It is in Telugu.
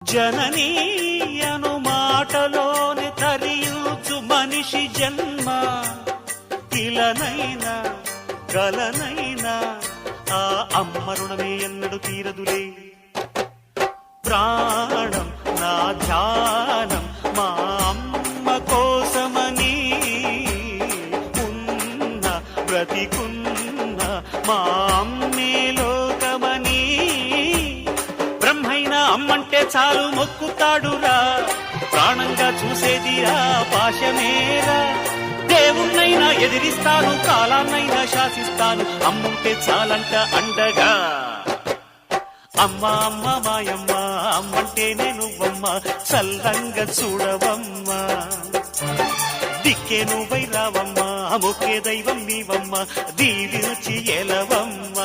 జననీ అను మాటలోని తరియుచు మనిషి జన్మ ఇలనైనా గలనైనా ఆ అమ్మ రుణమే ఎన్నడు తీరదులే. ప్రాణం నా ధ్యానం మా అమ్మ కోసమని ఉన్న బ్రతికున్న మా అమ్మే లోకమని బ్రహ్మైనా అమ్మంటే చాలు మొక్కుతాడురా. ప్రాణంగా చూసేదిరా పాశమేరా. దేవుణ్ణైనా ఎదిరిస్తాను, కాలాన్నైనా శాసిస్తాను, అమ్ముంటే చాలంట అండగా. అమ్మ అమ్మ మాయమ్మ అమ్మంటేనే నువ్వమ్మ, చల్లంగా చూడవమ్మ. దిక్కే నువ్వై రావమ్మ, మొక్కే దైవం నీవమ్మ, దీవించి ఎలవమ్మ.